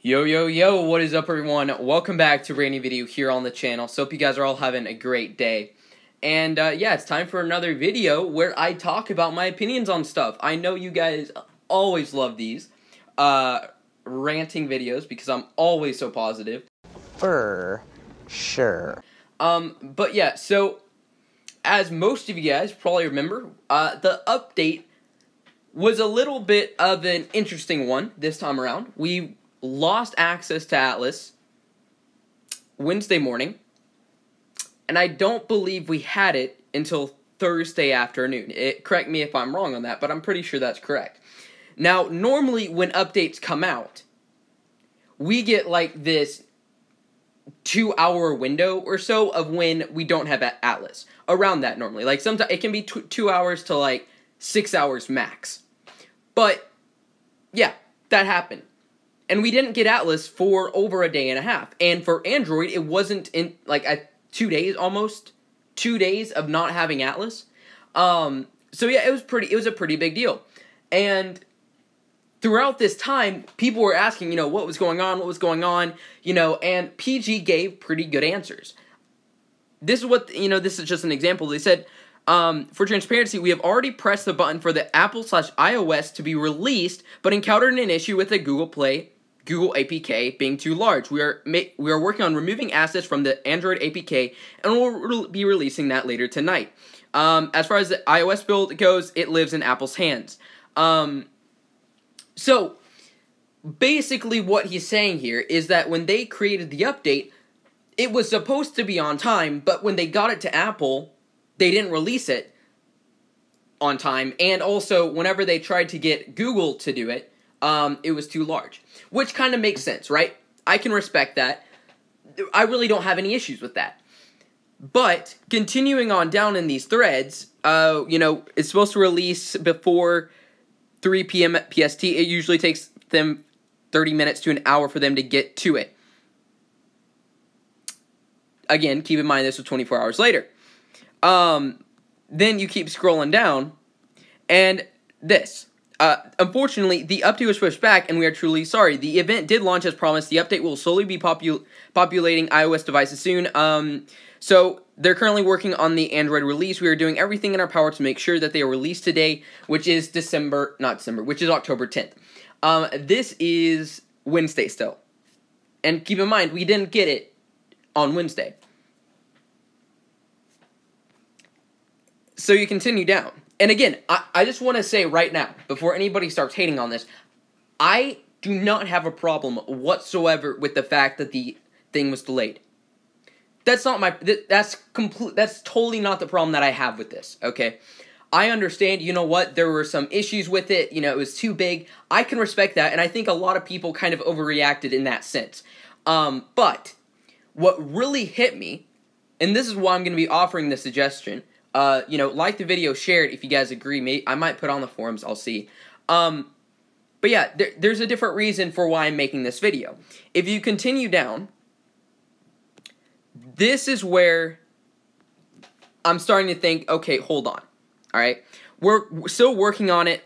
Yo, yo, yo, what is up everyone? Welcome back to a brand new video here on the channel. So hope you guys are all having a great day. And yeah, it's time for another video where I talk about my opinions on stuff. I know you guys always love these ranting videos because I'm always so positive. For sure. But yeah, so as most of you guys probably remember, the update was a little bit of an interesting one this time around. We lost access to Atlas Wednesday morning, and I don't believe we had it until Thursday afternoon. Correct me if I'm wrong on that, but I'm pretty sure that's correct. Now, normally when updates come out, we get like this 2-hour window or so of when we don't have Atlas. Around that normally. Like sometimes it can be 2 hours to like 6 hours max. But yeah, that happened. And we didn't get Atlas for over a day and a half. And for Android, it wasn't in like 2 days almost. 2 days of not having Atlas. So yeah, it was a pretty big deal. And throughout this time, people were asking, what was going on, and PG gave pretty good answers. This is what, this is just an example. They said, for transparency, we have already pressed the button for the Apple/iOS to be released, but encountered an issue with the Google APK being too large. We are working on removing assets from the Android APK, and we'll be releasing that later tonight. As far as the iOS build goes, it lives in Apple's hands. So, basically what he's saying here is that when they created the update, it was supposed to be on time, but when they got it to Apple, they didn't release it on time, and also, whenever they tried to get Google to do it, it was too large. Which kind of makes sense, right? I can respect that. I really don't have any issues with that. But, continuing on down in these threads, it's supposed to release before 3 p.m. PST. It usually takes them 30 minutes to an hour for them to get to it. Again, keep in mind this was 24 hours later. Then you keep scrolling down, and this. Unfortunately, the update was pushed back, and we are truly sorry. The event did launch as promised. The update will slowly be populating iOS devices soon. So they're currently working on the Android release. We are doing everything in our power to make sure that they are released today, which is which is October 10th. This is Wednesday still. And keep in mind, we didn't get it on Wednesday. So you continue down. And again, I just want to say right now, before anybody starts hating on this, I do not have a problem whatsoever with the fact that the thing was delayed. That's that's totally not the problem that I have with this, okay? I understand, there were some issues with it, it was too big. I can respect that, and I think a lot of people kind of overreacted in that sense. But what really hit me, and this is why I'm going to be offering this suggestion, like the video, share it if you guys agree. I might put on the forums, I'll see. But yeah, there's a different reason for why I'm making this video. If you continue down, this is where I'm starting to think, okay, hold on. Alright? We're still working on it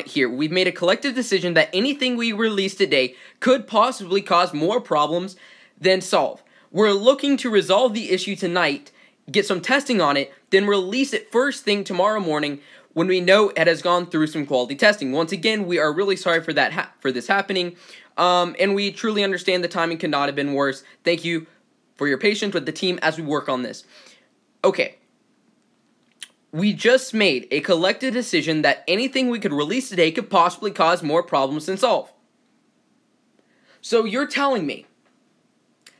here. We've made a collective decision that anything we release today could possibly cause more problems than solve. We're looking to resolve the issue tonight, get some testing on it, then release it first thing tomorrow morning when we know it has gone through some quality testing. Once again, we are really sorry for this happening, and we truly understand the timing could not have been worse. Thank you for your patience with the team as we work on this. Okay. We just made a collective decision that anything we could release today could possibly cause more problems than solve. So you're telling me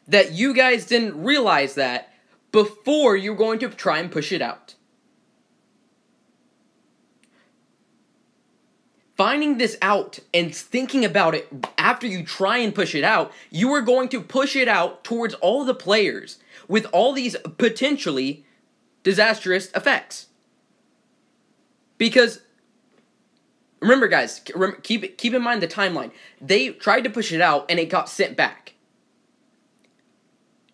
that you guys didn't realize that before you're going to try and push it out. Finding this out and thinking about it after you try and push it out, you are going to push it out towards all the players with all these potentially disastrous effects. Because, remember guys, keep in mind the timeline. They tried to push it out and it got sent back.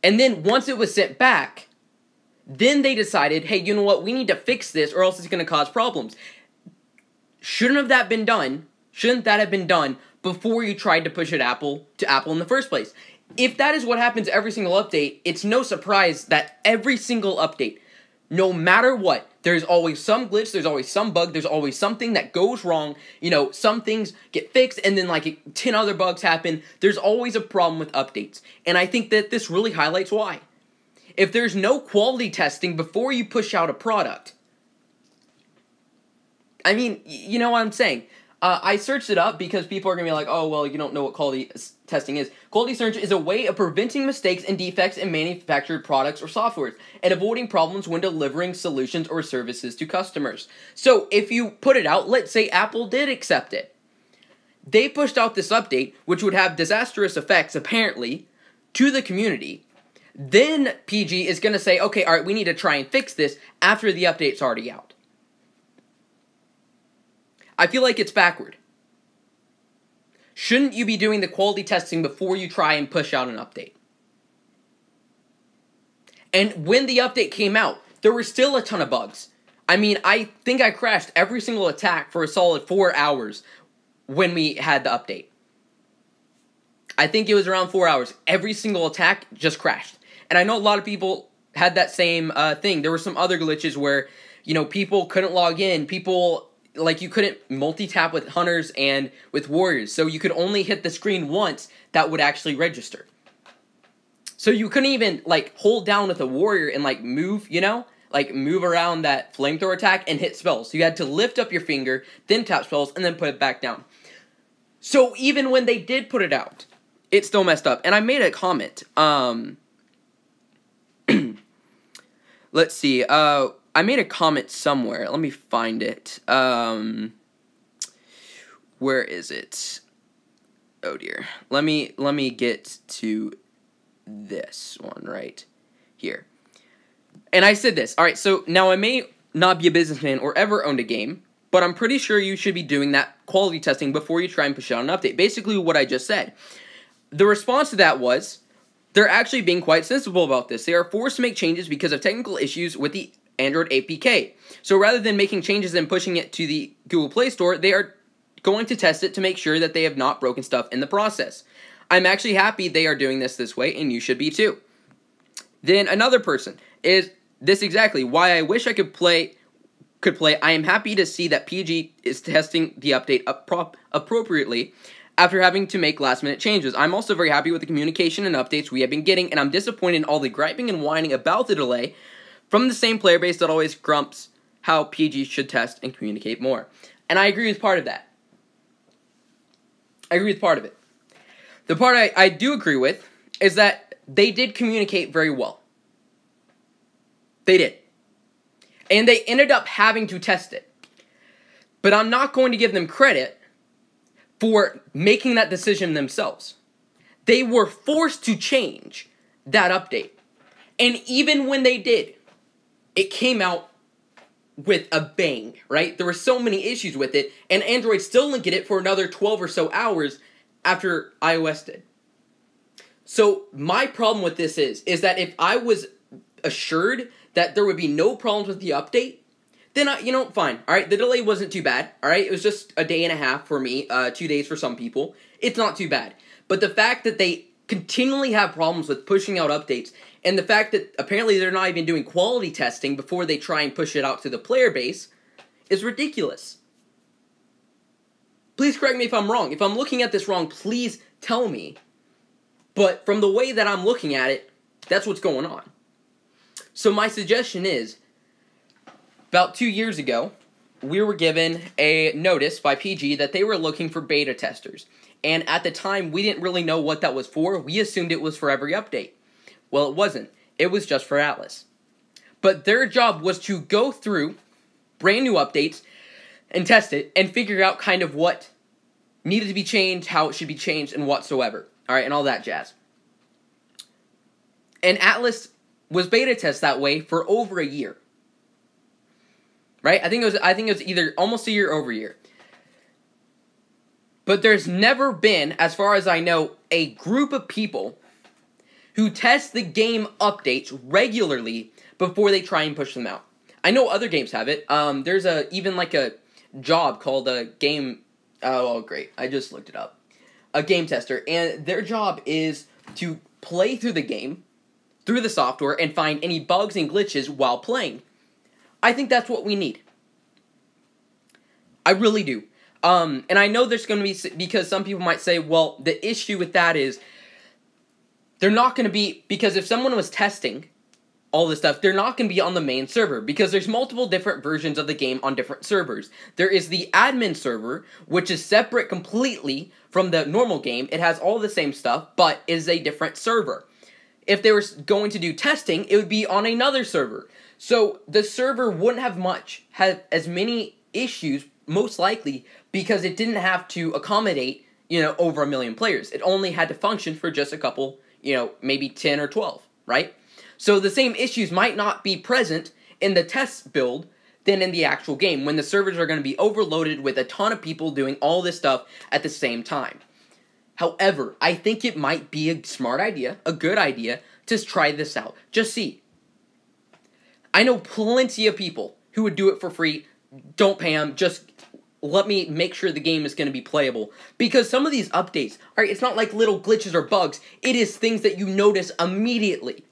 And then once it was sent back, then they decided, hey, you know what, we need to fix this or else it's going to cause problems. Shouldn't that have been done before you tried to push it to Apple in the first place. If that is what happens every single update, it's no surprise that every single update, no matter what, there's always some glitch, there's always some bug, there's always something that goes wrong. You know, some things get fixed and then like 10 other bugs happen. There's always a problem with updates. And I think that this really highlights why. If there's no quality testing before you push out a product, I mean, you know what I'm saying? I searched it up because people are going to be like, oh, well, you don't know what quality testing is. Quality assurance is a way of preventing mistakes and defects in manufactured products or software and avoiding problems when delivering solutions or services to customers. So if you put it out, let's say Apple did accept it. They pushed out this update, which would have disastrous effects, apparently, to the community. Then PG is going to say, okay, all right, we need to try and fix this after the update's already out. I feel like it's backward. Shouldn't you be doing the quality testing before you try and push out an update? And when the update came out, there were still a ton of bugs. I mean, I think I crashed every single attack for a solid 4 hours when we had the update. I think it was around 4 hours. Every single attack just crashed. And I know a lot of people had that same thing. There were some other glitches where, you know, people couldn't log in. Like, you couldn't multi-tap with hunters and with warriors, so you could only hit the screen once that would actually register. So you couldn't even, like, hold down with a warrior and, like, move, you know? Like, move around that flamethrower attack and hit spells. So you had to lift up your finger, then tap spells, and then put it back down. So even when they did put it out, it still messed up. And I made a comment. Let's see, I made a comment somewhere. Let me find it. Where is it? Oh dear. Let me get to this one right here. And I said this. All right, so now I may not be a businessman or ever owned a game, but I'm pretty sure you should be doing that quality testing before you try and push out an update. Basically what I just said. The response to that was, they're actually being quite sensible about this. They are forced to make changes because of technical issues with the Android APK. So rather than making changes and pushing it to the Google Play Store, they are going to test it to make sure that they have not broken stuff in the process. I'm actually happy they are doing this way, and you should be too. Then another person is this exactly. Why I wish I could play. I am happy to see that PG is testing the update appropriately after having to make last-minute changes. I'm also very happy with the communication and updates we have been getting, and I'm disappointed in all the griping and whining about the delay from the same player base that always grumps how PG should test and communicate more. And I agree with part of that. I agree with part of it. The part I do agree with is that they did communicate very well. They did. And they ended up having to test it. But I'm not going to give them credit for making that decision themselves. They were forced to change that update. And even when they did, it came out with a bang, right? There were so many issues with it, and Android still didn't get it for another 12 or so hours after iOS did. So my problem with this is that if I was assured that there would be no problems with the update, then, fine. All right, the delay wasn't too bad. All right, it was just a day and a half for me, 2 days for some people. It's not too bad. But the fact that they continually have problems with pushing out updates, and the fact that apparently they're not even doing quality testing before they try and push it out to the player base is ridiculous. Please correct me if I'm wrong. If I'm looking at this wrong, please tell me. But from the way that I'm looking at it, that's what's going on. So my suggestion is, about 2 years ago, we were given a notice by PG that they were looking for beta testers. And at the time, we didn't really know what that was for. We assumed it was for every update. Well, it wasn't. It was just for Atlas. But their job was to go through brand new updates and test it and figure out kind of what needed to be changed, how it should be changed, and whatsoever. All right, and all that jazz. And Atlas was beta test that way for over a year. Right? I think it was either almost a year or over a year. But there's never been, as far as I know, a group of people who test the game updates regularly before they try and push them out. I know other games have it. There's even like a job called a game. Oh, great! I just looked it up. a game tester, and their job is to play through the game, through the software, and find any bugs and glitches while playing. I think that's what we need. I really do. And I know there's going to be, because some people might say, well, the issue with that is, they're not going to be, because if someone was testing all this stuff, they're not going to be on the main server, because there's multiple different versions of the game on different servers. There is the admin server, which is separate completely from the normal game. It has all the same stuff, but is a different server. If they were going to do testing, it would be on another server. So the server wouldn't have as many issues, most likely, because it didn't have to accommodate, over 1 million players. It only had to function for just a couple, maybe 10 or 12, right? So the same issues might not be present in the test build than in the actual game, when the servers are going to be overloaded with a ton of people doing all this stuff at the same time. However, I think it might be a smart idea, a good idea, to try this out. Just see. I know plenty of people who would do it for free. Don't pay them, just let me make sure the game is going to be playable. Because some of these updates, alright, it's not like little glitches or bugs. It is things that you notice immediately.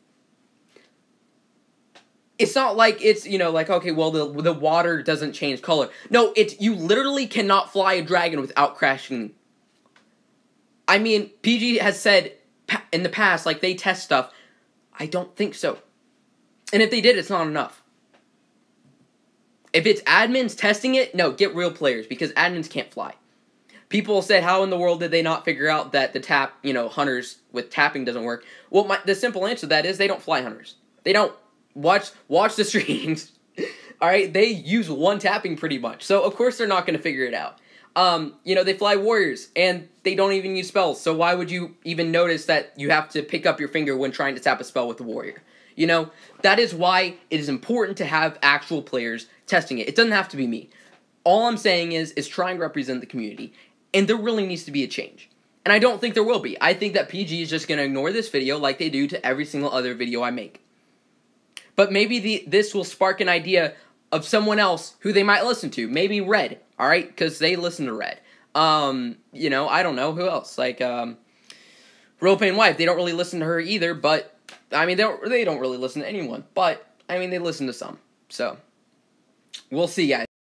It's not like it's, like, okay, well, the water doesn't change color. No, you literally cannot fly a dragon without crashing. I mean, PG has said in the past, like, they test stuff. I don't think so. And if they did, it's not enough. If it's admins testing it, no, get real players, because admins can't fly. People said, how in the world did they not figure out that the hunters with tapping doesn't work? Well, the simple answer to that is they don't fly hunters. They don't. Watch the streams. Alright, they use one tapping pretty much. So, of course, they're not going to figure it out. They fly warriors, and they don't even use spells. So why would you even notice that you have to pick up your finger when trying to tap a spell with a warrior? That is why it is important to have actual players testing it. It doesn't have to be me. All I'm saying is try and represent the community. And there really needs to be a change. And I don't think there will be. I think that PG is just going to ignore this video like they do to every single other video I make. But maybe this will spark an idea of someone else who they might listen to. Maybe Red, alright? Because they listen to Red. I don't know. Who else? Like, Real Pain Wife. They don't really listen to her either, but, I mean, they don't really listen to anyone. But, I mean, they listen to some. So, we'll see, guys.